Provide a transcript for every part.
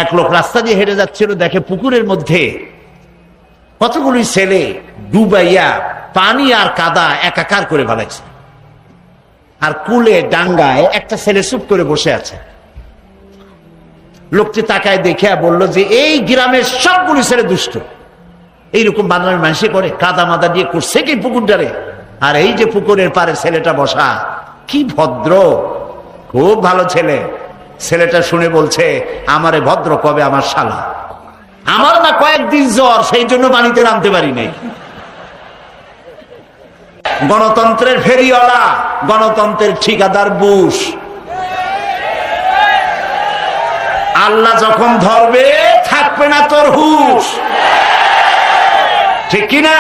এক লোক রাস্তা দিয়ে হেঁটে যাচ্ছিল, দেখে পুকুরের মধ্যে কতগুলি ছেলে ডুবাইয়া পানি আর কাদা একাকার করে ফেলেছে, আর কুলে ডাঙ্গায় একটা ছেলে চুপ করে বসে আছে। লোকটি তাকায় দেখে বলল যে এই গ্রামের সবগুলি ছেলে দুষ্ট, এইরকম বাংলার মানুষে করে, কাদা মাদা দিয়ে করছে কি পুকুরটারে, আর এই যে পুকুরের পারে ছেলেটা বসা কি ভদ্র, খুব ভালো ছেলে। ছেলেটা শুনে বলছে, আমারে ভদ্র কবে আমার শালা, আমার না কয়েকদিন জ্বর, সেই জন্য পানিতে নামতে পারি নাই। গণতন্ত্রের ফেরিওয়ালা, গণতন্ত্রের ঠিকাদার বুশ। আল্লাহ যখন ধরবে থাকবে না তোর হুশ, ঠিক কিনা?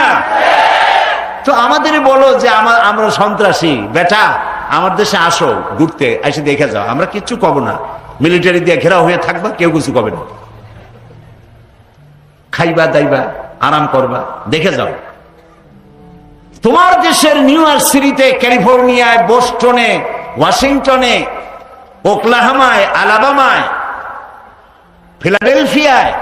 তো আমাদের বলো যে আমরা সন্ত্রাসী, বেটা আমার দেশে আসো ঘুরতে, এসে দেখে যাও, আমরা কিচ্ছু কব না, মিলিটারি দিয়ে ঘেরাও হয়ে থাকবা, কেউ কিছু কবে না, খাইবা দাইবা আরাম করবা, দেখে যাও। তোমার দেশের নিউ ইয়র্ক সিটিতে, ক্যালিফোর্নিয়ায়, বোস্টনে, ওয়াশিংটনে, ওকলাহামায়, আলাবামায়, ফিলাডেলফিয়ায়,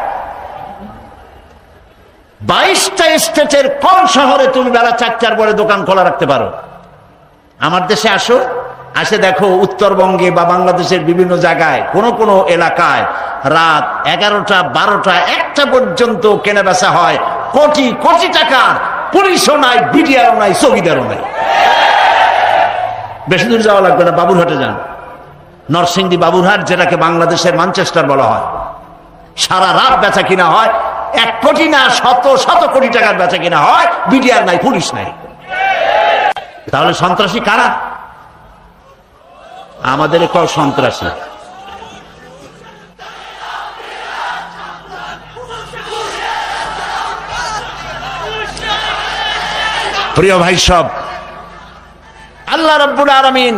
22টা স্টেটের কোন শহরে তুমি বেলা 4টার পরে দোকান খোলা রাখতে পারো? আমার দেশে আসো, আসে দেখো উত্তরবঙ্গে বা বাংলাদেশের বিভিন্ন জায়গায় কোন কোন এলাকায় রাত 11টা, 12টা, 1টা পর্যন্ত কেনা বেচা হয় কোটি কোটি টাকার। পুলিশও নাই, বিডিআরও নাই, চৌকিদারও নাই। বেশি দূর যাওয়া লাগবে না, বাবুরহাটে যান। নরসিংদী বাবুরহাট, যেটাকে বাংলাদেশের ম্যানচেস্টার বলা হয়, সারা রাত বেচা কিনা হয়, 1 কোটি না শত শত কোটি টাকার বেচা কিনা হয়, বিডিআর নাই, পুলিশ নাই। তাহলে সন্ত্রাসী কারা? আমাদের কল সন্ত্রাসী। প্রিয় ভাই সব, আল্লাহ রাব্বুল আলামিন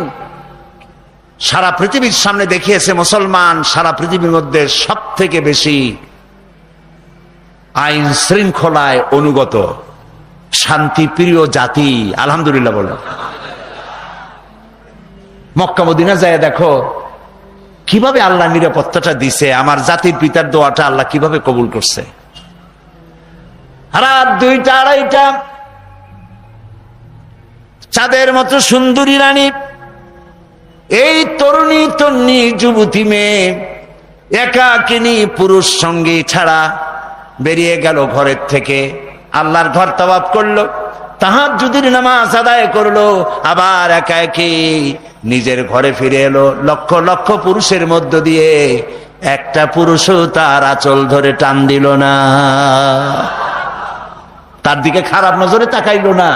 সারা পৃথিবীর সামনে দেখিয়েছে মুসলমান সারা পৃথিবীর মধ্যে সব থেকে বেশি আইন শৃঙ্খলায় অনুগত, শান্তি প্রিয় জাতি। আলহামদুলিল্লাহ বলো। মক্কা মদিনা যায় দেখো কিভাবে আল্লাহ নিরাপত্তাটা দিছে, আমার জাতির পিতার দোয়াটা আল্লাহ কিভাবে কবুল করছে। রাত 2টা 2:30টা, চাঁদের মতো সুন্দরী রানী, এই তরুণী তন্নি যুবতী মেয়ে একাকিনী পুরুষ সঙ্গী ছাড়া বেরিয়ে গেল ঘরের থেকে, আল্লাহর ঘর তাওয়াফ করলো, তাহাজ্জুদের নামাজ আদায় করলো, আবার একা একই নিজের ঘরে ফিরে এলো। লক্ষ লক্ষ পুরুষের মধ্য দিয়ে একটা পুরুষও তার আঁচল ধরে টান দিল না, তার দিকে খারাপ নজরে তাকাইলো না।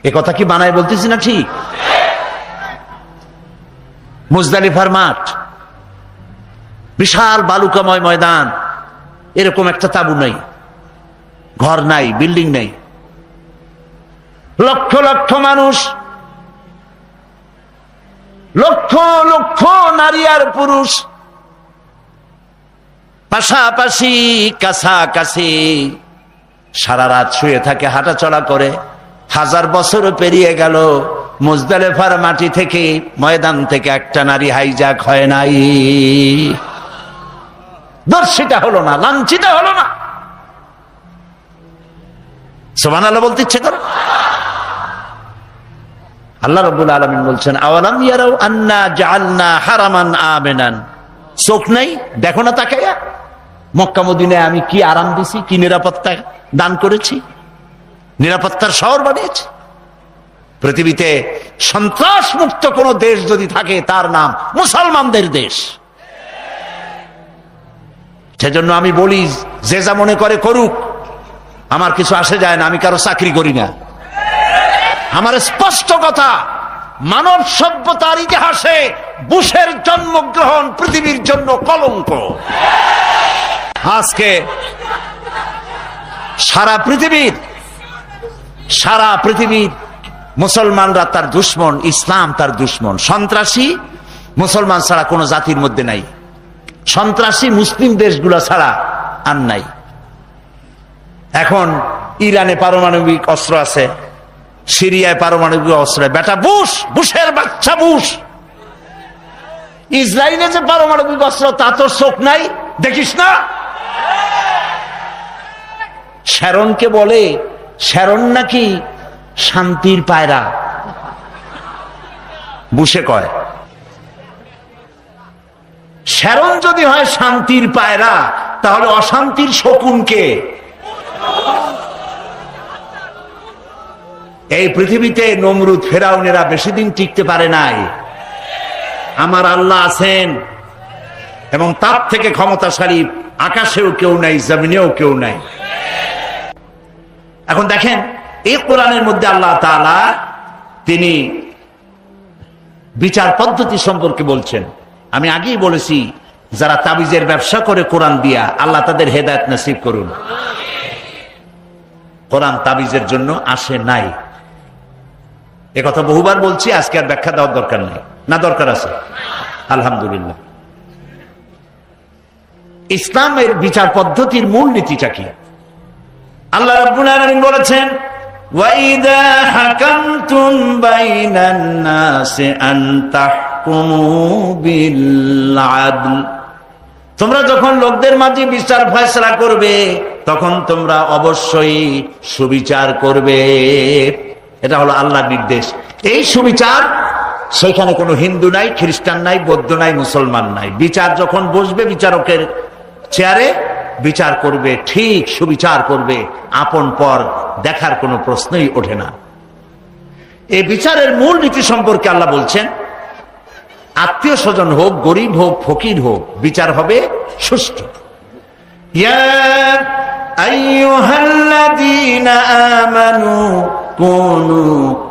এ কথা কি বানায় বলতেছি না? ঠিক। মুজদালিফার মাঠ, বিশাল বালুকাময় ময়দান, এরকম একটা তাবু নাই, ঘর নাই, বিল্ডিং নাই, লক্ষ লক্ষ মানুষ, লক্ষ লক্ষ নারী আর পুরুষ পাশাপাশি কাছাকাছি সারা রাত শুয়ে থাকে, হাঁটাচলা করে। 1000 বছরও পেরিয়ে গেল, মুজদালিফার মাটি থেকে, ময়দান থেকে একটা নারী হাইজাক হয় নাই, দর্শিতা হলো না, লাঞ্ছিতা হলো না। সুবহানাল্লাহ বলতে ইচ্ছে করে। আল্লাহ রাব্বুল আলামিন বলছেন, আওয়ালাম ইয়ারাউ আন্না জাআলনা হারামান আমিনান, চোখ নাই, দেখো না তাকায়া মক্কা মদিনায় আমি কি আরাম দিছি, কি নিরাপত্তা দান করেছি, নিরাপত্তার শহর বানিয়েছি। পৃথিবীতে সন্ত্রাস মুক্ত কোন দেশ যদি থাকে তার নাম মুসলমানদের দেশ। সেজন্য আমি বলি, যে যা মনে করে করুক, আমার কিছু আসে যায় না, আমি কারো চাকরি করি না। আমার স্পষ্ট কথা, মানব সভ্যতার ইতিহাসে বুশের জন্মগ্রহণ পৃথিবীর জন্য কলঙ্ক। আজকে সারা পৃথিবীর মুসলমানরা তার দুশ্মন, ইসলাম তার দুশ্মন। সন্ত্রাসী মুসলমান ছাড়া কোন জাতির মধ্যে নাই, সন্ত্রাসী মুসলিম দেশগুলো ছাড়া আর নাই। এখন ইরানে পারমাণবিক অস্ত্র আছে, সিরিয়ায় পারমাণবিক অস্ত্র। বেটা বুশের বাচ্চা বুশ ইসরায়েলে যে পারমাণবিক অস্ত্র তা তোর চোখ নাই, দেখিস না? শ্যারনকে বলে শ্যারন নাকি শান্তির পায়রা, বুঝে কয় শ্যারন যদি হয় শান্তির পায়রা, তাহলে অশান্তির শকুনকে? এই পৃথিবীতে নমরুদ ফেরাউনেরা বেশি দিন টিকতে পারে নাই। আমার আল্লাহ আছেন এবং তার থেকে ক্ষমতাশালী আকাশেও কেউ নাই, জমিনেও কেউ নাই। এখন দেখেন এই কোরআনের মধ্যে আল্লাহ তাআলা তিনি বিচার পদ্ধতি সম্পর্কে বলছেন। আমি আগেই বলেছি, যারা তাবিজের ব্যবসা করে কোরআন দিয়া, আল্লাহ তাদের হেদায়েত নসিব করুন। কোরআন তাবিজের জন্য আসে নাই, একথা বহুবার বলছি, আজকে আর ব্যাখ্যা দেওয়ার দরকার নেই। না দরকার আছে? আলহামদুলিল্লাহ। ইসলামের বিচার পদ্ধতির মূল নীতিটা কি? আল্লাহ রাব্বুল আলামিন বলেছেন, ওয়াইদা হাকামতুম বাইনান নাসি আন তাহকুমু বিল আদল, তোমরা যখন লোকদের মাঝে বিচার ফয়সালা করবে তখন তোমরা অবশ্যই সুবিচার করবে। এটা হলো আল্লাহর নির্দেশ। এই সুবিচার, সেখানে কোনো হিন্দু নাই, খ্রিস্টান নাই, বৌদ্ধ নাই, মুসলমান নাই। বিচার যখন বসবে বিচারকের চেয়ারে, বিচার করবে, ঠিক সুবিচার করবে, আপন পর দেখার কোনো প্রশ্নই ওঠে না। এই বিচারের মূল নীতি সম্পর্কে আল্লাহ বলছেন, আত্মীয় স্বজন হোক, গরিব হোক, ফকির হোক, বিচার হবে সুষ্ঠু। ইয়া আইয়ুহাল্লাযীনা আমানু কুনু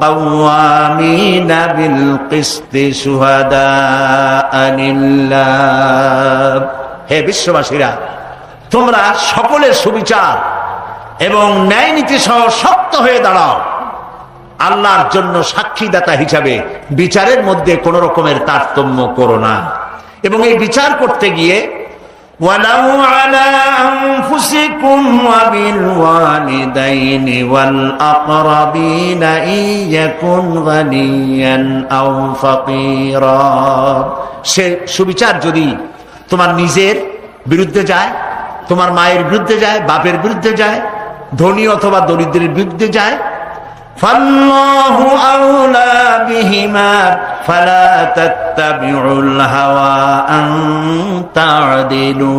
কাওয়ামিনা বিল কিসতি শুহাদাআ লিল্লাহ, হে বিশ্ববাসীরা, তোমরা সকলের সুবিচার এবং ন্যায় নীতি সহ শক্ত হয়ে দাঁড়াও, আল্লাহর জন্য সাক্ষীদাতা হিসাবে। বিচারের মধ্যে কোন রকমের তারতম্য করো না। এবং এই বিচার করতে গিয়ে ওয়ালাউ আলা আনফুসিকুম ওয়া বিল ওয়ালিদাইনি ওয়াল আকরাবিনা ইয়াকুন গানিয়ান আও ফাকিরা, সে সুবিচার যদি তোমার নিজের বিরুদ্ধে যায়, তোমার মায়ের বিরুদ্ধে যায়, বাপের বিরুদ্ধে যায়, ধনী অথবা দরিদ্রের বিরুদ্ধে যায়, ফাল্লাহু আউলা বিহিমা ফালা তাত্তাবিউল হাওয়া আন তা'দিলু,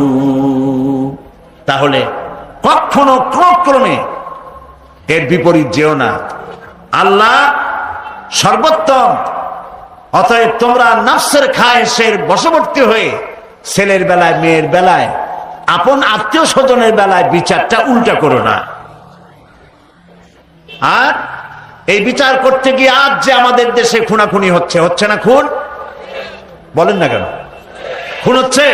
তাহলে কখনো ক্রমে এর বিপরীত যেও না। আল্লাহ সর্বোত্তম, অতএব তোমরা নফসের খায়েশের বশবর্তী হয়ে ছেলের বেলায়, মেয়ের বেলায়, আপন আত্মীয় স্বজনের বেলায় বিচারটা উল্টা করো না। আর এই বিচার করতে গিয়ে আজ যে আমাদের দেশে খুনাখুনি হচ্ছে, হচ্ছে না খুন? বলেন না কেন? খুন হচ্ছে।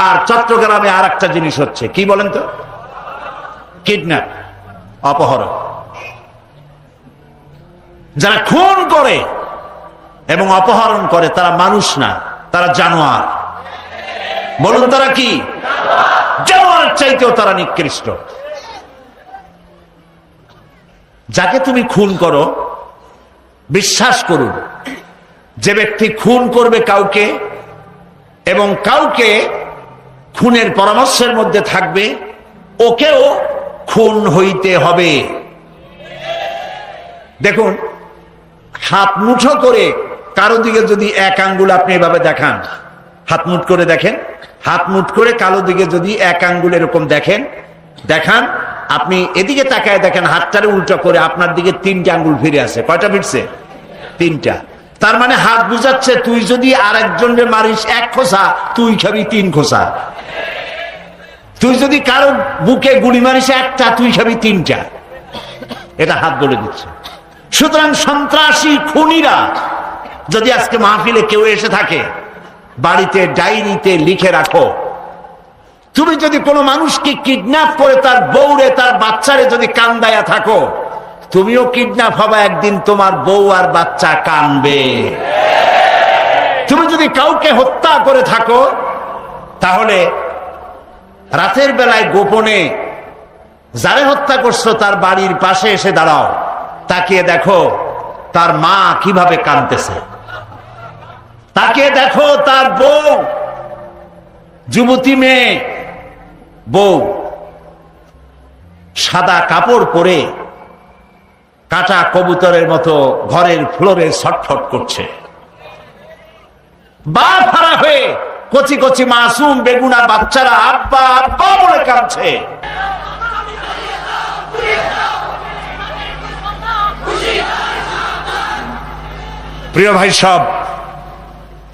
আর চট্টগ্রামে আর একটা জিনিস হচ্ছে, কি বলেন তো? কিডন্যাপ, অপহরণ। যারা খুন করে এবং অপহরণ করে তারা মানুষ না, তারা জানোয়ার। বলুন তারা কি? জানোয়ার চাইতেও তারা নিকৃষ্ট। যাকে তুমি খুন করো, বিশ্বাস করুন, যে ব্যক্তি খুন করবে কাউকে এবং কাউকে খুনের পরামর্শের মধ্যে থাকবে, ওকেও খুন হইতে হবে। দেখুন, হাত মুঠো করে কারো দিকে যদি এক আঙ্গুল আপনি এভাবে দেখান, হাত মুঠ করে দেখেন, হাত মুঠ করে কালো দিকে যদি এক আঙ্গুল এরকম দেখান, আপনি এদিকে তাকায় দেখেন, হাতটারে উল্টো করে আপনার দিকে 3টে আঙ্গুল ফিরে আসে। কয়টা ফিরছে? 3টা। তার মানে হাত বুঝাচ্ছে, তুই যদি আর একজনকে মারিস 1 খোসা, তুই খাবি 3 খোসা। তুই যদি কারো বুকে গুলি মারিস 1টা, তুই খাবি 3টা। এটা হাত বলে দিচ্ছে। সুতরাং সন্ত্রাসী খুনিরা যদি আজকে মাহফিলে কেউ এসে থাকে, বাড়িতে ডায়েরিতে লিখে রাখো, তুমি যদি কোনো মানুষকে কিডন্যাপ করে তার বউরে, তার বাচ্চারে যদি কান্দায়া থাকো, তুমিও কিডন্যাপ হবে একদিন, তোমার বউ আর বাচ্চা কানবে। তুমি যদি কাউকে হত্যা করে থাকো, তাহলে রাতের বেলায় গোপনে যারে হত্যা করছো তার বাড়ির পাশে এসে দাঁড়াও, তাকিয়ে দেখো তার মা কিভাবে কাঁদতেছে। তাকে দেখো, তার বউ, যুবতী মেয়ে বউ, সাদা কাপড় পরে কাটা কবুতরের মতো ঘরের ফ্লোরে ছটফট করছে। বাপ হারা হয়ে কচি কচি মাসুম বেগুনা বাচ্চারা আব্বা আব্বা বলে কাঁদছে। প্রিয় ভাই, সব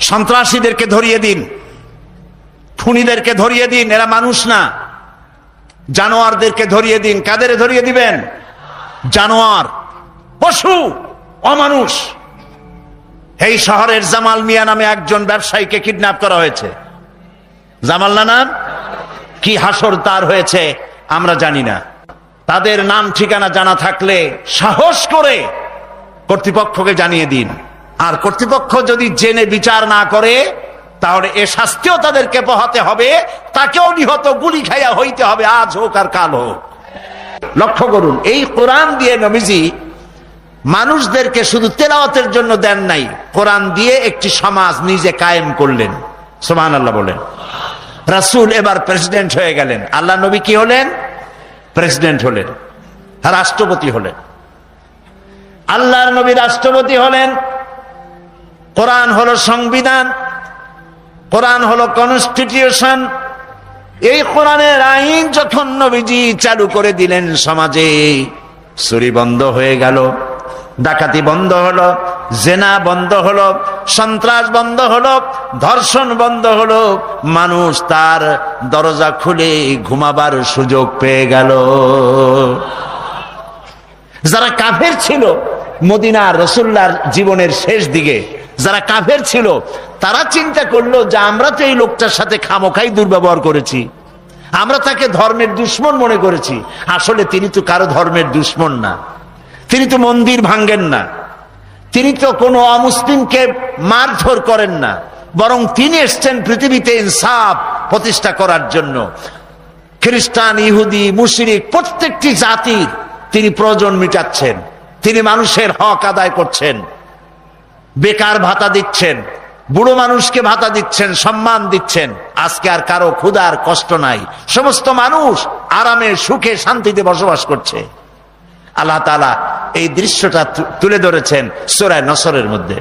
সন্ত্রাসীদেরকে ধরিয়ে দিন, খুনিদেরকে ধরিয়ে দিন, এরা মানুষ না। জানোয়ারদেরকে ধরিয়ে দিন। কাদের ধরিয়ে দিবেন? জানোয়ার, পশু, অমানুষ। এই শহরের জামাল মিয়া নামে একজন ব্যবসায়ীকে কিডন্যাপ করা হয়েছে। জামাল না নাম? কি হাসর তার হয়েছে আমরা জানি না। তাদের নাম ঠিকানা জানা থাকলে সাহস করে কর্তৃপক্ষকে জানিয়ে দিন। আর কর্তৃপক্ষ যদি জেনে বিচার না করে তাহলে এ শাস্তিও তাদেরকে পোহাতে হবে, তাকেও নিহত গুলি খাইয়া হইতে হবে, আজ হোক আর কাল হোক। লক্ষ্য করুন, এই কোরআন দিয়ে নবীজি মানুষদেরকে শুধু তেলাওয়াতের জন্য দেন নাই, কোরআন দিয়ে একটি সমাজ নিজে কায়েম করলেন। সুবহানাল্লাহ বলেন। রাসূল এবার প্রেসিডেন্ট হয়ে গেলেন। আল্লাহ নবী কি হলেন? প্রেসিডেন্ট হলেন, রাষ্ট্রপতি হলেন। আল্লাহর নবী রাষ্ট্রপতি হলেন। কোরআন হলো সংবিধান, কোরআন হলো কনস্টিটিউশন। এই কোরআনের আইন যখন নবীজি চালু করে দিলেন, সমাজে চুরি বন্ধ হয়ে গেল, ডাকাতি বন্ধ হলো, জেনা বন্ধ হলো, সন্ত্রাস বন্ধ হলো, ধর্ষণ বন্ধ হলো। মানুষ তার দরজা খুলে ঘুমাবার সুযোগ পেয়ে গেল। যারা কাফের ছিল মদিনা রাসূলুল্লাহর জীবনের শেষ দিকে, যারা কাফের ছিল তারা চিন্তা করলো যে আমরা তো এই লোকটার সাথে খামোখাই দুর্ব্যবহার করেছি, আমরা তাকে ধর্মের দুশ্মন মনে করেছি। আসলে তিনি তো কারো ধর্মের দুশ্মন না, তিনি তো মন্দির ভাঙ্গেন না, তিনি তো কোনো অমুসলিমকে মারধর করেন না, বরং তিনি এসছেন পৃথিবীতে ইনসাফ প্রতিষ্ঠা করার জন্য। খ্রিস্টান, ইহুদি, মুশরিক প্রত্যেকটি জাতির তিনি প্রয়োজন মিটাচ্ছেন, তিনি মানুষের হক আদায় করছেন, বেকার ভাতা দিচ্ছেন, বুড়ো মানুষকে ভাতা দিচ্ছেন, সম্মান দিচ্ছেন। আজকে আর কারো ক্ষুধার কষ্ট নাই, সমস্ত মানুষ আরামে সুখে শান্তিতে বসবাস করছে। আল্লাহ তাআলা এই দৃশ্যটা তুলে ধরেছেন সূরা নসরের মধ্যে।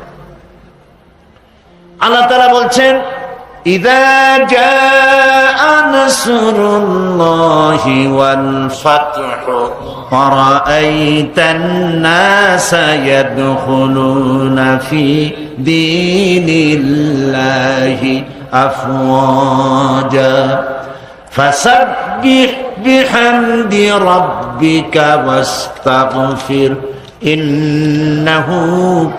আল্লাহ তাআলা বলছেন, ইযা জাআ নাসরুল্লাহি ওয়াল ফাতহু ওয়া রাআইতান নাসা ইয়াদখুলুনা ফি দীনিল্লাহি আফওয়াজা ফাসাব্বিহ বিহামদি রাব্বিকা ওয়াস্তাগফির ইন্নাহু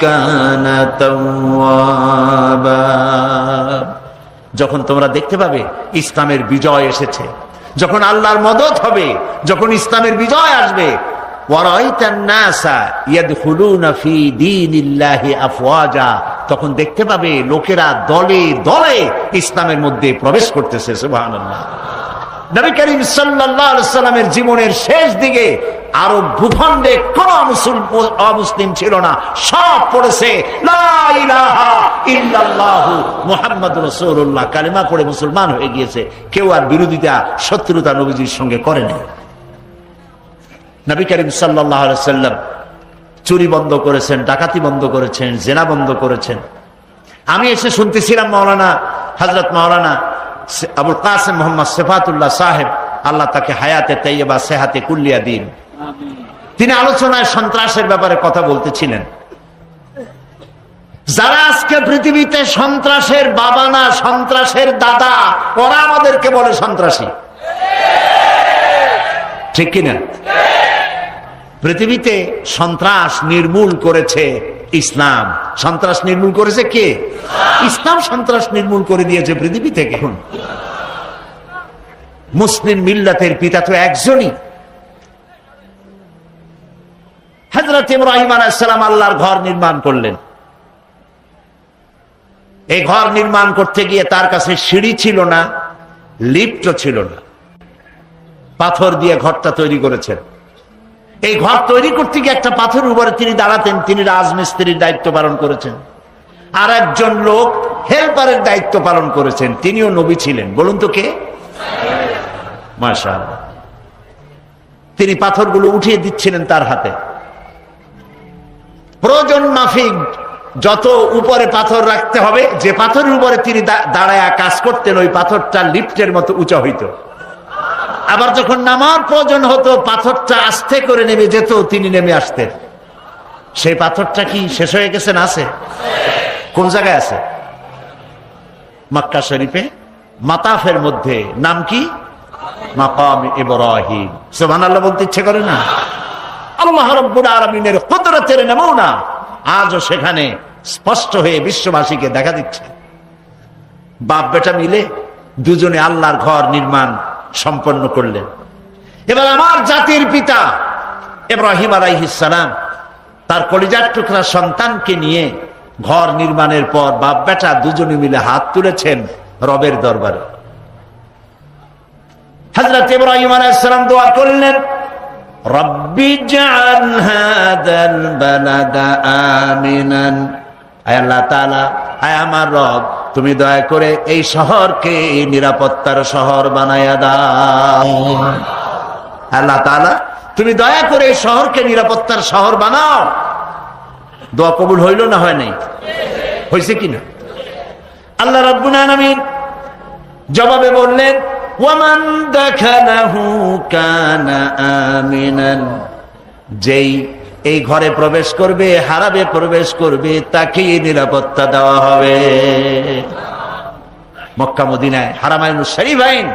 কানা তাওয়াবা। যখন তোমরা দেখতে পাবে ইসলামের বিজয় এসেছে, যখন আল্লাহর মদদ হবে, যখন ইসলামের বিজয় আসবে, ওয়ারাইতান নাসা ইয়াদখুলুনা ফি দীনিল্লাহি আফওয়াজা, তখন দেখতে পাবে লোকেরা দলে দলে ইসলামের মধ্যে প্রবেশ করতেছে। সুবহানাল্লাহ। নবী করিম সাল্লাল্লাহু আলাইহি সাল্লামের জীবনের শেষ দিকে আরব ভূখণ্ডে কোন অমুসলিম ছিল না, সব পড়েছে লা ইলাহা ইল্লাল্লাহু মুহাম্মাদুর রাসূলুল্লাহ, কালিমা পড়ে মুসলমান হয়ে গিয়েছে। কেউ আর বিরোধিতা, শত্রুতা নবীজির সঙ্গে করেনি। নবী করিম সাল্লাল্লাহু আলাইহি সাল্লাম চুরি বন্ধ করেছেন, ডাকাতি বন্ধ করেছেন, জেনা বন্ধ করেছেন। আমি এসে শুনতেছিলাম মাওলানা হযরত মাওলানা আবুল কাসেম মোহাম্মদ সিফাতুল্লাহ সাহেব, আল্লাহ তাকে হায়াতে তাইয়্যিবা সেহাতে কুল্লিয়া দিন, তিনি আলোচনায় সন্ত্রাসের ব্যাপারে কথা বলতেছিলেন। যারা আজকে পৃথিবীতে সন্ত্রাসের বাবা না, সন্ত্রাসের দাদা, ওরা আমাদেরকে বলে সন্ত্রাসী, ঠিক কিনা? পৃথিবীতে সন্ত্রাস নির্মূল করেছে ইসলাম। সন্ত্রাস নির্মূল করেছে কে? ইসলাম সন্ত্রাস নির্মূল করে দিয়েছে পৃথিবী থেকে। মুসলিম মিল্লাতের পিতা তো একজনই, হযরত ইব্রাহিম আলাইহিস সালাম আল্লাহর ঘর নির্মাণ করলেন। এই ঘর নির্মাণ করতে গিয়ে তার কাছে সিঁড়ি ছিল না, লিফটও ছিল না, পাথর দিয়ে ঘরটা তৈরি করেছেন। এই ঘর তৈরি করতে গিয়ে একটা পাথরের উপরে তিনি দাঁড়াতেন, তিনি রাজমিস্ত্রির দায়িত্ব পালন করেছেন। আর একজন লোক হেল্পারের দায়িত্ব পালন করেছেন, তিনিও নবী ছিলেন। বলুন তো কে? মাশাআল্লাহ। তিনি পাথরগুলো উঠিয়ে দিচ্ছিলেন তার হাতে। প্রয়োজন মাফিক যত উপরে পাথর রাখতে হবে, যে পাথরের উপরে তিনি দাঁড়ায় কাজ করতেন, ওই পাথরটা লিফটের মতো উঁচা হইত। আবার যখন নামার প্রয়োজন হতো, পাথরটা আস্তে করে নেমে যেত, তিনি নেমে আসতেন। সেই পাথরটা কি শেষ হয়ে গেছে? না, আছে। কোন জায়গায় আছে? মক্কা শরীফে মাতাফের মধ্যে। নাম কি? মাকাম ইব্রাহিম। সুবহানাল্লাহ বলতে ইচ্ছে করে না? আল্লাহ রাব্বুল আলামিনের কুদরতের নমুনা আজও সেখানে স্পষ্ট হয়ে বিশ্ববাসীকে দেখা দিচ্ছে। বাপ বেটা মিলে দুজনে আল্লাহর ঘর নির্মাণ সম্পন্ন করলেন। এবার আমার জাতির পিতা ইব্রাহিম আলাইহিস সালাম তার কলিজার টুকরা সন্তানকে নিয়ে ঘর নির্মাণের পর বাপ বেটা দুজনে মিলে হাত তুলেছেন রবের দরবারে। হযরত ইব্রাহিম আলাইহিস সালাম দোয়া করলেন, রব্বি জাআল হাযাল বালাদা আমিনান। আয় আল্লাহ তাআলা, আয় আমার রব, তুমি দয়া করে এই শহরকে নিরাপত্তার শহর বানায়া দাও। আল্লাহ তাআলা, তুমি দয়া করে এই শহরকে নিরাপত্তার শহর বানাও। দোয়া কবুল হইল না হয় নাই? হয়েছে কিনা? আল্লাহ রাব্বুল আলামিন জবাবে বললেন, ওয়ামান দাখালাহু কানা আমিনান। যেই এই ঘরে প্রবেশ করবে, হারাবে প্রবেশ করবে, তাকে নিরাপত্তা দেওয়া হবে। মক্কা মদিনায় হারামাইনুশ শরীফাইন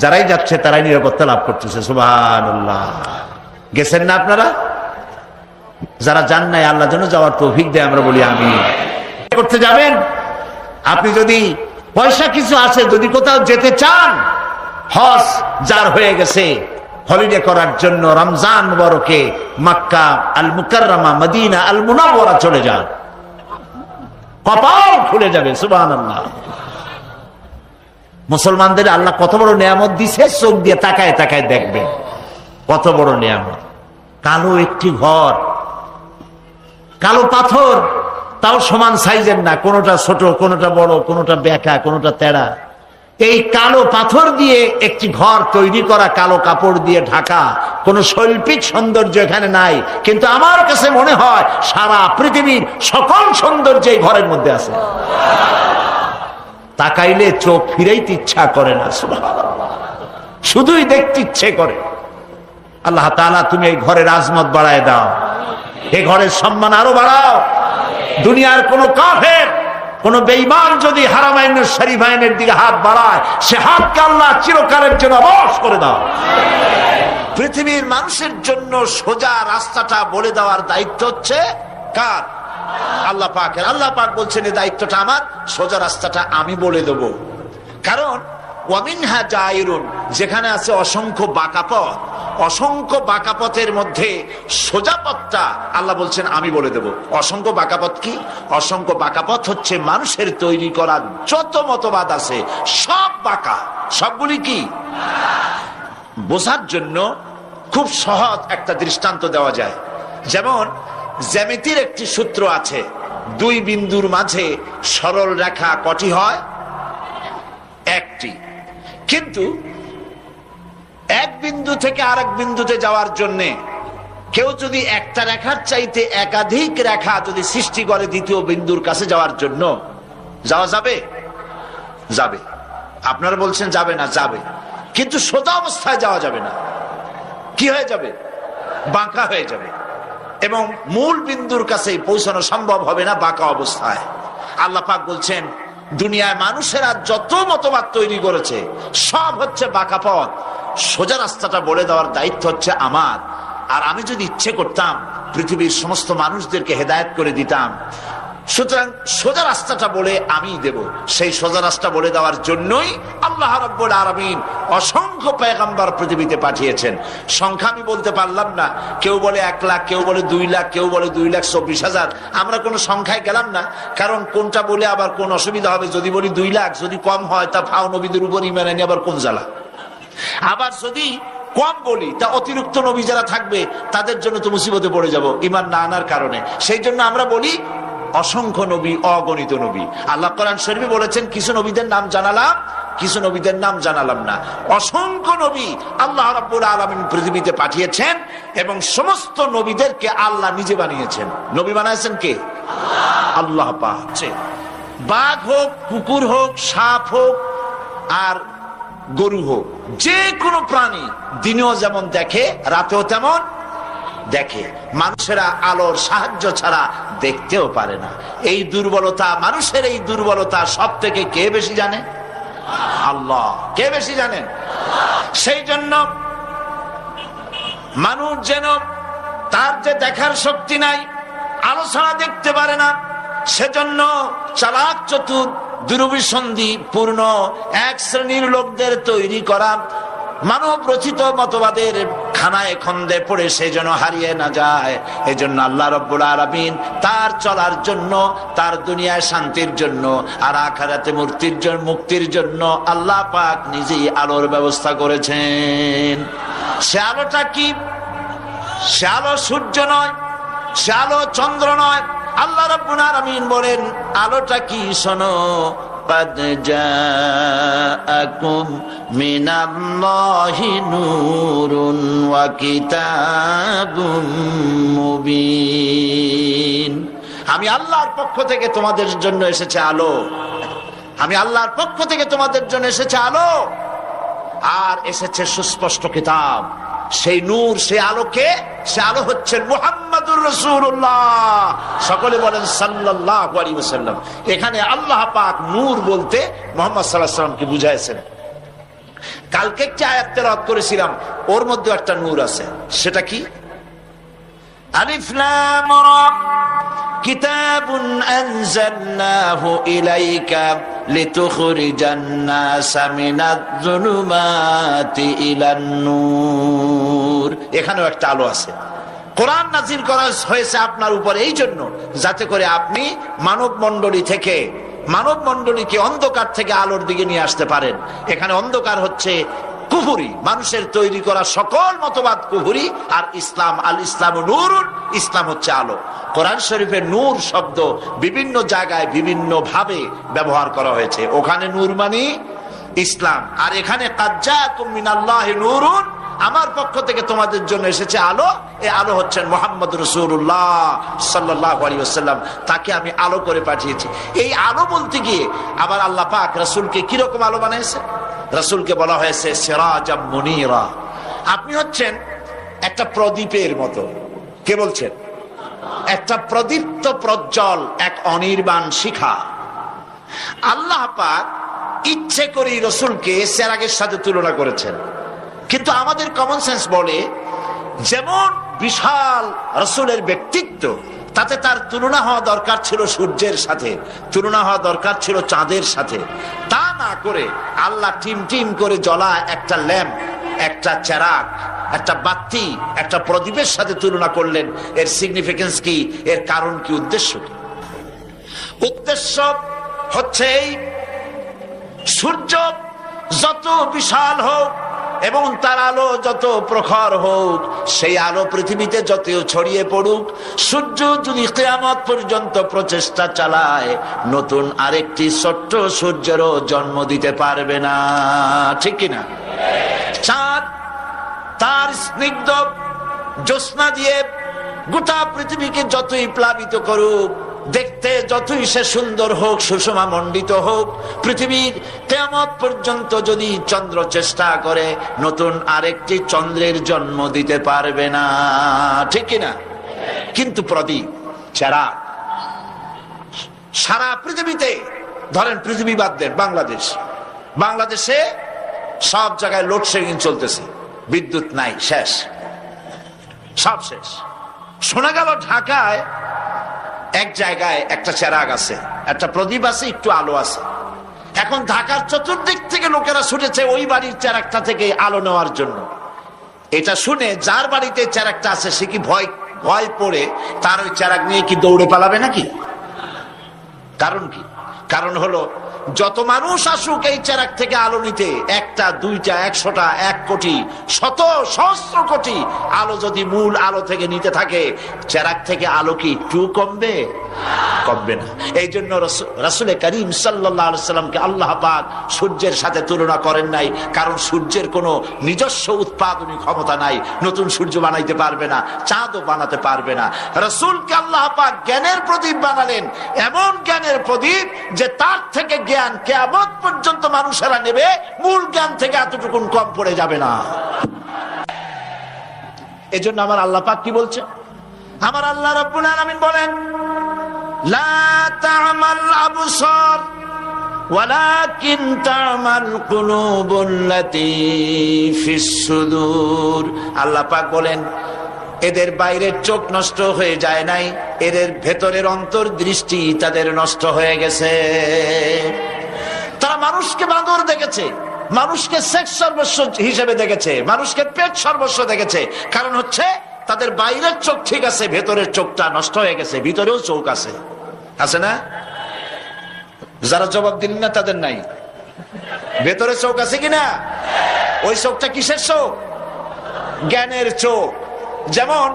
যারাই যাচ্ছে তারাই নিরাপত্তা লাভ করতেছে। সুবহানাল্লাহ। গেছেন না আপনারা? যারা যান নাই, আল্লাহ যেন যাওয়ার তৌফিক দেয়, আমরা বলি আমিন। করতে যাবেন, আপনি যদি পয়সা কিছু আছে, যদি কোথাও যেতে চান, হজ যার হয়ে গেছে হলিডে করার জন্য রমজান মুবারকে মক্কা আল মুকাররমা, মদিনা আল মুনাওয়ারা চলে যান, কপাল খুলে যাবে। সুবহানাল্লাহ। মুসলমানদের আল্লাহ কত বড় নিয়ামত দিছে, চোখ দিয়ে তাকায় তাকায় দেখবে কত বড় নিয়ামত। কালো একটি ঘর, কালো পাথর, তাও সমান সাইজের না, কোনোটা ছোট, কোনোটা বড়, কোনোটা বেঁকা, কোনোটা তেড়া। এই কালো পাথর দিয়ে একটি ঘর তৈরি করা, কালো কাপড় দিয়ে ঢাকা, কোন শৈল্পিক সৌন্দর্য এখানে নাই, কিন্তু আমার কাছে মনে হয় সারা পৃথিবীর সকল সৌন্দর্য এই ঘরের মধ্যে আছে। তাকাইলে চোখ ফিরাইতে ইচ্ছা করে না, শুধুই দেখতে ইচ্ছে করে। আল্লাহ তাআলা, তুমি এই ঘরের আজমত বাড়ায় দাও, এই ঘরের সম্মান আরো বাড়াও। দুনিয়ার কোন কাফের, কোন বেঈমান যদি হারামাইনুশ শরীফাইনের দিকে হাত বাড়ায়, সে হাতকে আল্লাহ চিরকালের জন্য অবশ করে দাও। পৃথিবীর মানুষের জন্য সোজা রাস্তাটা বলে দেওয়ার দায়িত্ব হচ্ছে কার? আল্লাহ পাকের। আল্লাহ পাক বলছেন, এই দায়িত্বটা আমার, সোজা রাস্তাটা আমি বলে দেব। কারণ ওয়ামিনহা জায়রুন, যেখানে আছে অসংখ্য বাঁকা পথ, অসংখ্য বাঁকা পথের মধ্যে সোজা পথটা আল্লাহ বলছেন আমি বলে দেব। অসংখ্য বাঁকা পথ কি? অসংখ্য বাঁকা পথ হচ্ছে মানুষের তৈরি করা যত মতবাদ আছে সব বাঁকা। সবগুলি কি? বোঝার জন্য খুব সহজ একটা দৃষ্টান্ত দেওয়া যায়। যেমন জ্যামিতির একটি সূত্র আছে, দুই বিন্দুর মাঝে সরল রেখা কটি হয়? একটি। কিন্তু এক বিন্দু থেকে আরেক বিন্দুতে যাওয়ার জন্য কেউ যদি একটা রেখার চাইতে একাধিক রেখা যদি সৃষ্টি করে দ্বিতীয় বিন্দুর কাছে যাওয়ার জন্য, যাওয়া যাবে? যাবে। আপনারা বলছেন যাবে না, যাবে, কিন্তু সোজা অবস্থায় যাওয়া যাবে না। কি হয়ে যাবে? বাঁকা হয়ে যাবে, এবং মূল বিন্দুর কাছে পৌঁছানো সম্ভব হবে না বাঁকা অবস্থায়। আল্লাহ পাক বলছেন, দুনিয়ায় মানুষেরা যত মতবাদ তৈরি করেছে সব হচ্ছে বাঁকা পথ, সোজা রাস্তাটা বলে দেওয়ার দায়িত্ব হচ্ছে আমার। আর আমি যদি ইচ্ছে করতাম পৃথিবীর সমস্ত মানুষদেরকে হেদায়েত করে দিতাম। সুতরাং সোজা রাস্তাটা বলে আমি দেব। সেই সোজা রাস্তা বলে দেওয়ার জন্যই আল্লাহ রাব্বুল আলামিন অসংখ্য পয়গম্বর পৃথিবীতে পাঠিয়েছেন। সংখ্যা আমি বলতে পারলাম না, কেউ বলে 1 লাখ, কেউ বলে 2 লাখ, কেউ বলে 2,24,000। আমরা কোনো সংখ্যায় গেলাম না, কারণ কোনটা বলে আবার কোন অসুবিধা হবে। যদি বলি 2 লাখ, যদি কম হয় তা ফাও নবীদের উপর ঈমান আনি আবার কোন জ্বালা। আবার যদি কম বলি তা অতিরিক্ত নবী যারা থাকবে তাদের জন্য তো মুসিবতে পড়ে যাব ঈমান না আনার কারণে। সেই জন্য আমরা বলি অসংখ্য নবী, অগণিত নবী। আল্লাহ কোরআন শরীফে বলেছেন কিছু নবীদের নাম জানালাম, কিছু নবীদের নাম জানালাম না। অসংখ্য নবী আল্লাহ রাব্বুল আলামিন পৃথিবীতে পাঠিয়েছেন এবং সমস্ত নবীদেরকে আল্লাহ নিজে বানিয়েছেন। নবী বানাইছেন কে? আল্লাহ পাক। বাঘ হোক, কুকুর হোক, সাপ হোক আর গরু হোক, যে কোনো প্রাণী দিনেও যেমন দেখে রাতেও তেমন দেখে। মানুষেরা আলোর সাহায্য ছাড়া দেখতেও পারে না। এই দুর্বলতা, মানুষের এই দুর্বলতা সব থেকে কে বেশি জানে? আল্লাহ। কে বেশি জানেন? সেই জন্য মানুষ যেন তার যে দেখার শক্তি নাই, আলো ছাড়া দেখতে পারে না, সেজন্য চালাক চতুর দুরভিসন্ধি পূর্ণ এক শ্রেণীর লোকদের তৈরি করা মানব রচিত মতবাদের খানায় খন্দে পড়ে সে যেন হারিয়ে না যায়। এই জন্য আল্লাহ রাব্বুল আলামিন তার চলার জন্য, তার দুনিয়ায় শান্তির জন্য আর আখিরাতে মুক্তির জন্য আল্লাহ পাক নিজেই আলোর ব্যবস্থা করেছেন। সে আলোটা কি? সে আলো সূর্য নয়, সে আলো চন্দ্র নয়। আল্লাহ রাব্বুল আলামিন বলেন আলোটা কি? শোনো, قد جاءكم من الله نور وكتاب مبين। আমি আল্লাহর পক্ষ থেকে তোমাদের জন্য এসেছে আলো, আমি আল্লাহর পক্ষ থেকে তোমাদের জন্য এসেছে আলো, আর এসেছে সুস্পষ্ট কিতাব। সেই নূর, সেই আলোকে, সে আলো হচ্ছেন মুহাম্মাদুর রাসূলুল্লাহ। সকলে বলেন সাল্লাল্লাহু আলাইহি ওয়াসাল্লাম। এখানে আল্লাহ পাক নূর বলতে মুহাম্মদ সাল্লাল্লাহু আলাইহি ওয়াসাল্লামকে বুঝাইছেন। কালকে একটা আয়াত তেলাওয়াত করেছিলাম, ওর মধ্যে একটা নূর আছে। সেটা কি? আলিফ লাম রা কিতাবুন আনজালনাহু ইলাইকা লিতুখরিজান নাসা মিনাজ-যুলুমাতি ইলান-নূর। এখানেও একটা আলো আছে। কোরআন নাযিল করা হয়েছে আপনার উপর এই জন্য, যাতে করে আপনি মানব মণ্ডলীকে অন্ধকার থেকে আলোর দিকে নিয়ে আসতে পারেন। এখানে অন্ধকার হচ্ছে কুফরি, মানুষের তৈরি করা সকল মতবাদ কুফরি, আর ইসলাম, আল ইসলাম নূরুন, ইসলাম হচ্ছে আলো। কোরআন শরীফে নূর শব্দ বিভিন্ন জায়গায় বিভিন্ন ভাবে ব্যবহার করা হয়েছে। ওখানে নূর মানে ইসলাম, আর এখানে কাদ জাআকুম মিনাল্লাহি নূরুন, আমার পক্ষ থেকে তোমাদের জন্য এসেছে আলো। এই আলো হচ্ছেন মুহাম্মদ রাসূলুল্লাহ সাল্লাল্লাহু আলাইহি ওয়াসাল্লাম। তাকে আমি আলো করে পাঠিয়েছি। এই আলো বলতে গিয়ে আবার আল্লাহ পাক রাসূলকে কিরকম আলো বানিয়েছে? রাসূলকে বলা হয়েছে সিরাজাম মুনীরা। আপনি হচ্ছেন একটা প্রদীপের মতো। কে বলছেন? একটা প্রদীপ্ত প্রজ্জ্বল এক অনির্বাণ শিখা। আল্লাহ পাক ইচ্ছে করে রাসূলকে চেরাগের সাথে তুলনা করেছেন। কিন্তু আমাদের কমন সেন্স বলে যেমন বিশাল রাসূলের ব্যক্তিত্ব, তাতে তার তুলনা হওয়া দরকার ছিল সূর্যের সাথে, তুলনা হওয়া দরকার ছিল চাঁদের সাথে। তা না করে আল্লাহ টিম টিম করে জ্বলা একটা ল্যাম্প, একটা চেরাগ, একটা বাতি, একটা প্রদীপের সাথে তুলনা করলেন। এর সিগনিফিকেন্স কি? এর কারণ কি? উদ্দেশ্য কি? উদ্দেশ্য হচ্ছে এই সূর্য যত বিশাল হোক এবং তার আলো যত প্রখর হোক, সেই আলো পৃথিবীতে যত ছড়িয়ে পড়ুক, সূর্য যদি কিয়ামত পর্যন্ত প্রচেষ্টা চালায়, নতুন আরেকটি ছোট্ট সূর্যেরও জন্ম দিতে পারবে না। ঠিক কিনা? চাঁদ তার স্নিগ্ধ জ্যোৎস্না দিয়ে গোটা পৃথিবীকে যতই প্লাবিত করুক, দেখতে যতই সে সুন্দর হোক, সুষমা মণ্ডিত হোক, পৃথিবীর কিয়ামত পর্যন্ত যদি চন্দ্র চেষ্টা করে, নতুন আরেকটি চন্দ্রের জন্ম দিতে পারবে না। ঠিক কিনা? কিন্তু প্রদীপ, চেরাগ সারা পৃথিবীতে, ধরেন পৃথিবী বাদ দেন, বাংলাদেশে সব জায়গায় লোডশেডিং চলতেছে, বিদ্যুৎ নাই, শেষ, সব শেষ। শোনা গেল ঢাকায় এক জায়গায় একটা চেরাগ আছে, একটা প্রদীপ আছে, একটু আলো আছে। এখন ঢাকার চতুর্দিক থেকে লোকেরা ছুটেছে ওই বাড়ির চেরাগটা থেকে আলো নেওয়ার জন্য। এটা শুনে যার বাড়িতে চেরাগটা আছে সে কি ভয় পড়ে তার ওই চেরাগ নিয়ে কি দৌড়ে পালাবে নাকি? কারণ কি? কারণ হলো যত মানুষ আসুক এই চেরাগ থেকে আলো নিতে, একটা, দুইটা, 100টা, 1 কোটি, শত সহস্র কোটি আলো যদি মূল আলো থেকে নিতে থাকে, চেরাগ থেকে আলো কি একটু কমবে? কমবে না। এই জন্য রাসূল করিম সাল্লাল্লাহু আলাইহি সাল্লামকে আল্লাহ পাক সূর্যের সাথে তুলনা করেন নাই, কারণ সূর্যের কোনো নিজস্ব উৎপাদনী ক্ষমতা নাই, নতুন সূর্য বানাইতে পারবে না, চাঁদও বানাতে পারবে না। রাসূলকে আল্লাহ পাক জ্ঞানের প্রদীপ বানালেন, এমন জ্ঞানের প্রদীপ যে তার থেকে জ্ঞান কিয়ামত পর্যন্ত মানুষেরা নেবে, মূল জ্ঞান থেকে এতটুকুন কম পড়ে যাবে না। এজন্য আমার আল্লাহ পাক কি বলছে? আমার আল্লাহ রাব্বুল আলামিন বলেন, লা তা'মাল আবসার ওয়ালাকিন তা'মাল কুলুবুল্লাতী ফিস সুদূর। আল্লাহ পাক বলেন, এদের বাইরের চোখ নষ্ট হয়ে যায় নাই, এদের ভেতরের অন্তর্দৃষ্টি তাদের নষ্ট হয়ে গেছে। তারা মানুষকে বাঁদর দেখেছে, মানুষকে সেক্স সর্বস্ব হিসেবে দেখেছে, মানুষকে পেট সর্বস্ব দেখেছে। কারণ হচ্ছে তাদের বাইরের চোখ ঠিক আছে, ভেতরের চোখটা নষ্ট হয়ে গেছে। ভিতরেও চোখ আছে, আছে না? যারা জবাব দিন না তাদের নাই। ভেতরে চোখ আছে কিনা? ওই চোখটা কিসের চোখ? জ্ঞানের চোখ। যেমন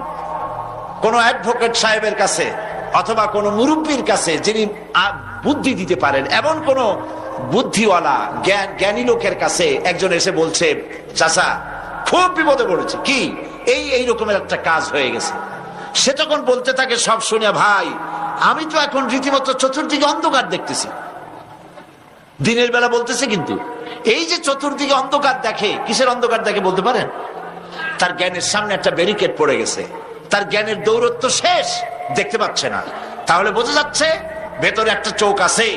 কোন অ্যাডভোকেট সাহেবের কাছে অথবা কোন মুরব্বীর কাছে যিনি বুদ্ধি দিতে পারেন, এমন কোন বুদ্ধিওয়ালা জ্ঞানী লোকের কাছে একজন এসে বলছে, চাচা খুব বিপদে পড়েছে, কি এই রকমের একটা কাজ হয়ে গেছে। সে তখন বলতে থাকে সব শুনে, ভাই আমি তো এখন রীতিমতো চতুর্দিকে অন্ধকার দেখতেছি। দিনের বেলা বলতেছে, কিন্তু এই যে চতুর্দিকে অন্ধকার দেখে, কিসের অন্ধকার দেখে বলতে পারেন? তার জ্ঞানের সামনে একটা ব্যারিকেড পড়ে গেছে, তার জ্ঞানের দৌরত্ব শেষ, দেখতে পাচ্ছে না। তাহলে বোঝা যাচ্ছে ভেতরে একটা চোখ আছে।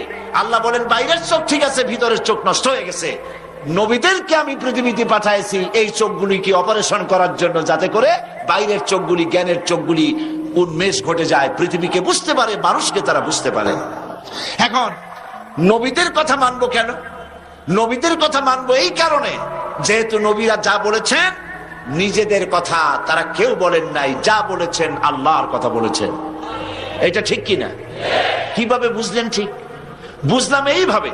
আল্লাহ বলেন বাইরের চোখ ঠিক আছে, ভিতরের চোখ নষ্ট হয়ে গেছে। নবীদেরকে আমি পৃথিবীতে পাঠাইছি এই চোখগুলিকে অপারেশন করার জন্য, যাতে করে বাইরের চোখগুলি, জ্ঞানের চোখগুলি উন্মেষ ঘটে যায়, পৃথিবীকে বুঝতে পারে, মানুষকে তারা বুঝতে পারে। এখন নবীদের কথা মানবো কেন? নবীদের কথা মানবো এই কারণে, যেহেতু নবীরা যা বলেছেন নিজেদের কথা তারা কেউ বলেন নাই, যা বলেছেন আল্লাহর কথা বলেছেন। এটা ঠিক কিনা? কিভাবে বুঝলেন? ঠিক বুঝলাম এইভাবে,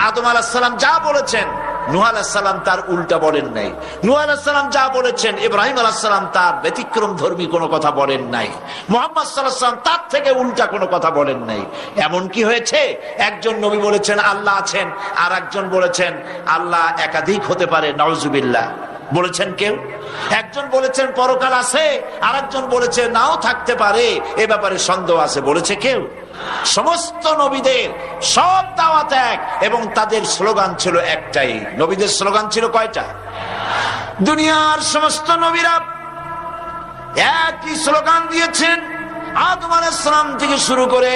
আদম আলাইহিস সালাম যা বলেছেন নূহ আলাইহিস সালাম তার উল্টা বলেন নাই। নূহ আলাইহিস সালাম যা বলেছেন ইব্রাহিম আলাইহিস সালাম তার ব্যতিক্রম ধর্মী কোনো কথা বলেন নাই। মুহাম্মদ সাল্লাল্লাহু আলাইহি ওয়াসাল্লাম তার থেকে উল্টা কোনো কথা বলেন নাই। এমন কি হয়েছে, একজন নবী বলেছেন আল্লাহ আছেন, আর একজন বলেছেন আল্লাহ একাধিক হতে পারে, নাউজুবিল্লাহ বলেছেন কেউ। একজন বলেছেন পরকাল আছে, আর একজন বলেছে নাও থাকতে পারে, এ ব্যাপারে সন্দেহ আছে, বলেছে কেউ? সমস্ত নবীদের সব দাওয়াত এক, এবং তাদের স্লোগান ছিল একটাই। নবীদের স্লোগান ছিল কয়টা? দুনিয়ার সমস্ত নবীরা একই স্লোগান দিয়েছেন। আদম আলাইহিস সালাম থেকে শুরু করে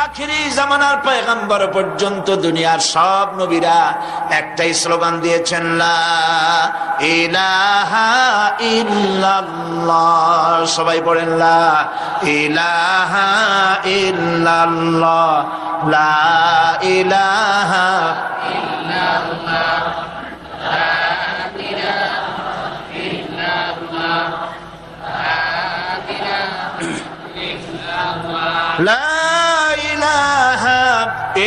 আখিরি জামানার পয়গম্বর পর্যন্ত দুনিয়ার সব নবীরা একটাই স্লোগান দিয়েছেন, লা ইলাহা ইল্লাল্লাহ। সবাই পড়েন, লা ইলাহা ইল্লাল্লাহ, লা ইলাহা ইল্লাল্লাহ, লা ইলাহা ইল্লাল্লাহ, লা ইলাহা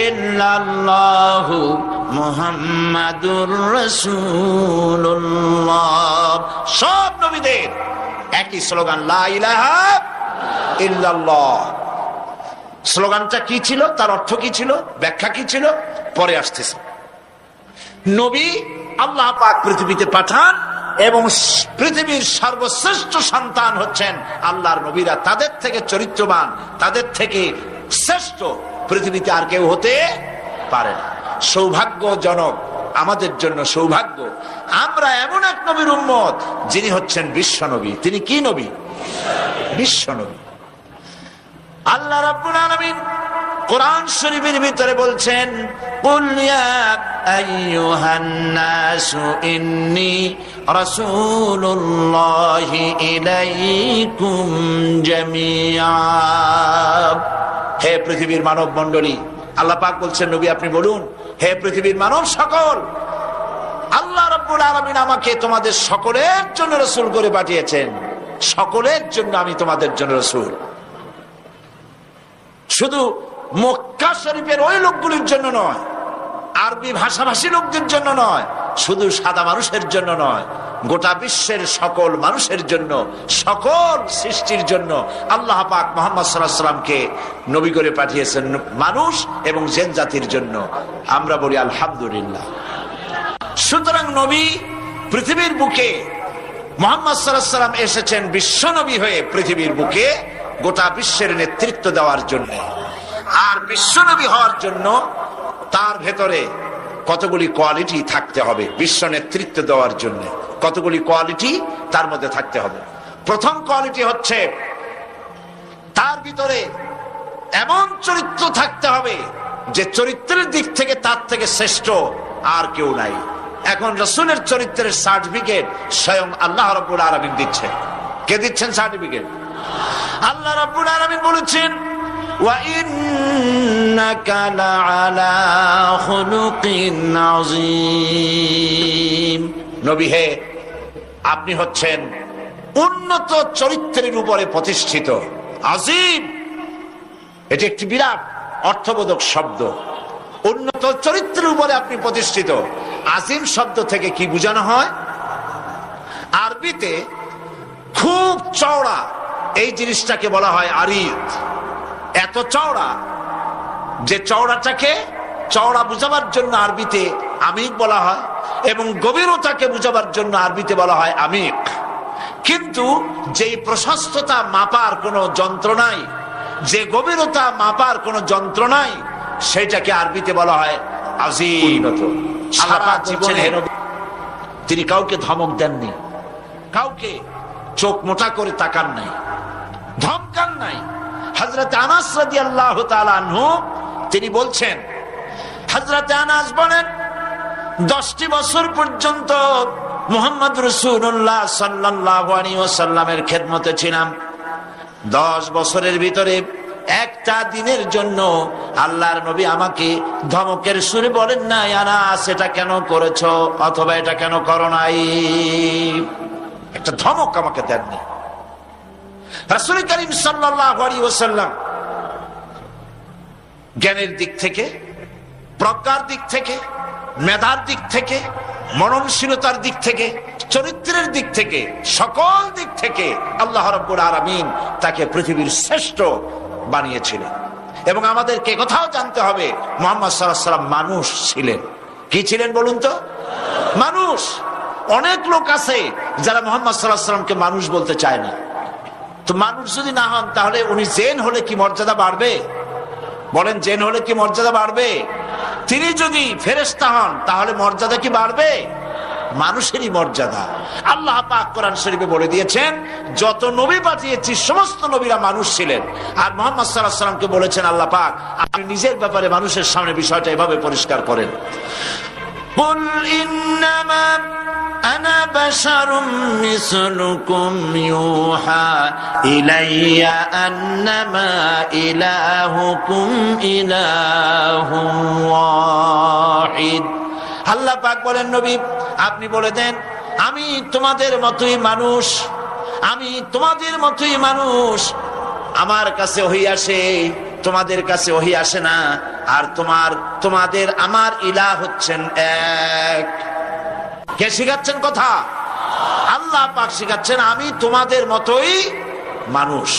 ইল্লাল্লাহু মুহাম্মাদুর রাসূলুল্লাহ। সব নবীদের একই স্লোগান, লা ইলাহা ইল্লাল্লাহ। স্লোগানটা কি ছিল, তার অর্থ কি ছিল, ব্যাখ্যা কি ছিল, পরে আসতেছে। নবী আল্লাহ পাক পৃথিবীতে পাঠান, এবং পৃথিবীর সর্বশ্রেষ্ঠ সন্তান হচ্ছেন আল্লাহর নবীরা। তাদের থেকে চরিত্রবান, তাদের থেকে শ্রেষ্ঠ পৃথিবীতে আর কেউ হতে পারে না। সৌভাগ্যজনক, আমাদের জন্য সৌভাগ্য, আমরা এমন এক নবীর উম্মত যিনি হচ্ছেন বিশ্ব নবী। তিনি কি নবী? বিশ্ব নবী। আল্লাহ রাব্বুল আলামিন কোরআন শরীফের ভিতরে বলছেন, কুল ইয়া আইয়ুহান নাসু ইন্নী রাসূলুল্লাহি ইলাইকুম জামিআ। হে পৃথিবীর মানব মণ্ডলী, আল্লাহ পাক বলছেন নবী আপনি বলুন, হে পৃথিবীর মানব সকল, আল্লাহ রাব্বুল আলামিন আমাকে তোমাদের সকলের জন্য রাসূল করে পাঠিয়েছেন। সকলের জন্য আমি তোমাদের জন্য রাসূল। শুধু মক্কা শরীফের ওই লোকগুলির জন্য নয়, আরবি ভাষাভাষী লোকদের জন্য নয়, শুধু সাদা মানুষের জন্য নয়, গোটা বিশ্বের সকল মানুষের জন্য, সকল সৃষ্টির জন্য আল্লাহ পাক মুহাম্মদ সাল্লাল্লাহু আলাইহি ওয়াসাল্লামকে নবী করে পাঠিয়েছেন, মানুষ এবং জিন জাতির জন্য। আমরা বলি আলহামদুলিল্লাহ। সুতরাং নবী পৃথিবীর বুকে মুহাম্মদ সাল্লাল্লাহু আলাইহি ওয়াসাল্লাম এসেছেন বিশ্ব নবী হয়ে পৃথিবীর বুকে গোটা বিশ্বের নেতৃত্ব দেওয়ার জন্য। আর বিশ্ব নবী হওয়ার জন্য তার ভেতরে কতগুলি কোয়ালিটি থাকতে হবে। বিশ্ব নেতৃত্ব দেওয়ার জন্য কতগুলি কোয়ালিটি তার মধ্যে থাকতে হবে। প্রথম কোয়ালিটি হচ্ছে তার ভিতরে এমন চরিত্র থাকতে হবে যে চরিত্রের দিক থেকে তার থেকে শ্রেষ্ঠ আর কেউ নাই। এখন রাসূলের চরিত্রের সার্টিফিকেট স্বয়ং আল্লাহ রাব্বুল আলামিন দিচ্ছেন। কে দিচ্ছেন সার্টিফিকেট? আল্লাহ রাব্বুল আলামিন বলেছেন, ওয়া ইন্নাকা লাআলা খুলুকিন আযীম। নবী হে, আপনি হচ্ছেন উন্নত চরিত্রের উপরে প্রতিষ্ঠিত। আযীম, এটি একটি বিরাট অর্থবোধক শব্দ। উন্নত চরিত্রের উপরে আপনি প্রতিষ্ঠিত। আযীম শব্দ থেকে কি বোঝানো হয়? আরবিতে খুব চওড়া এই জিনিসটাকে বলা হয় আরিদ। এত চওড়া যে চওড়াটাকে চওড়া বুঝাবার জন্য আরবিতে আমিক বলা হয়, এবং গভীরতাকে বুঝাবার জন্য আরবিতে বলা হয় আমিক। কিন্তু যেই প্রশস্ততা মাপার কোনো যন্ত্র নাই, যে গভীরতা মাপার কোনো যন্ত্র নাই, সেটাকে আরবিতে বলা হয় আযীম। সারা জীবনে তিনি কাউকে ধমক দেননি, কাউকে চোখ মোটা করে তাকান নাই, ধমকান নাই। হযরত আনাস রাদিয়াল্লাহু তাআলা আনহু তিনি বলছেন, হযরত আনাস বলেন 10টি বছর পর্যন্ত মুহাম্মদ রাসূলুল্লাহ সাল্লাল্লাহু আলাইহি ওয়াসাল্লামের খেদমতে ছিলাম। 10 বছরের ভিতরে একটা দিনের জন্য আল্লাহর নবী আমাকে ধমকের সুরে বলেন নাই, আনাস এটা কেন করেছো, অথবা এটা কেন করো নাই। একটা ধমক আমাকে দেননি। রাসূল করিম সাল্লাল্লাহু আলাইহি ওয়াসাল্লাম জ্ঞানের দিক থেকে, প্রজ্ঞার দিক থেকে, মেধার দিক থেকে, মননশীলতার দিক থেকে, চরিত্রের দিক থেকে, সকল দিক থেকে আল্লাহ রাব্বুল আলামিন তাকে পৃথিবীর শ্রেষ্ঠ বানিয়েছিলেন। এবং আমাদেরকে কথাও জানতে হবে, মুহাম্মদ সাল্লাল্লাহু আলাইহি ওয়াসাল্লাম মানুষ ছিলেন। কি ছিলেন বলুন তো? মানুষ। অনেক লোক আছে যারা মুহাম্মদ সাল্লাল্লাহু আলাইহি ওয়াসাল্লামকে মানুষ বলতে চায় না। তো মানুষ যদি না হন তাহলে উনি জিন হলে কি মর্যাদা বাড়বে? বলেন, জিন হলে কি মর্যাদা বাড়বে? তিনি যদি ফেরেশতা হন তাহলে মর্যাদা কি বাড়বে? মানুষেরই মর্যাদা। আল্লাহ পাক কোরআন শরীফে বলে দিয়েছেন, যত নবী পাঠিয়েছি সমস্ত নবীরা মানুষ ছিলেন। আর মুহাম্মদ সাল্লাল্লাহু আলাইহি ওয়াসাল্লামকে বলেছেন আল্লাহ পাক, আপনি নিজের ব্যাপারে মানুষের সামনে বিষয়টা এভাবে পরিষ্কার করেন, কুল ইন্নামা আনা বাশারুম মিসলুকুম ইউহা ইলাইয়া আন্নামা ইলাহুকুম ইলাহুম ওয়াহিদ। আল্লাহ পাক বলেন, নবী আপনি বলে দেন, আমি তোমাদের মতোই মানুষ, আমি তোমাদের মতোই মানুষ। আমার কাছে ওহী আসে, তোমাদের কাছে ওহী আসে না। আর তোমাদের আমার ইলাহ হচ্ছেন এক। কে শিখাচ্ছেন কথা? আল্লাহ পাক শিখাচ্ছেন, আমি তোমাদের মতোই মানুষ।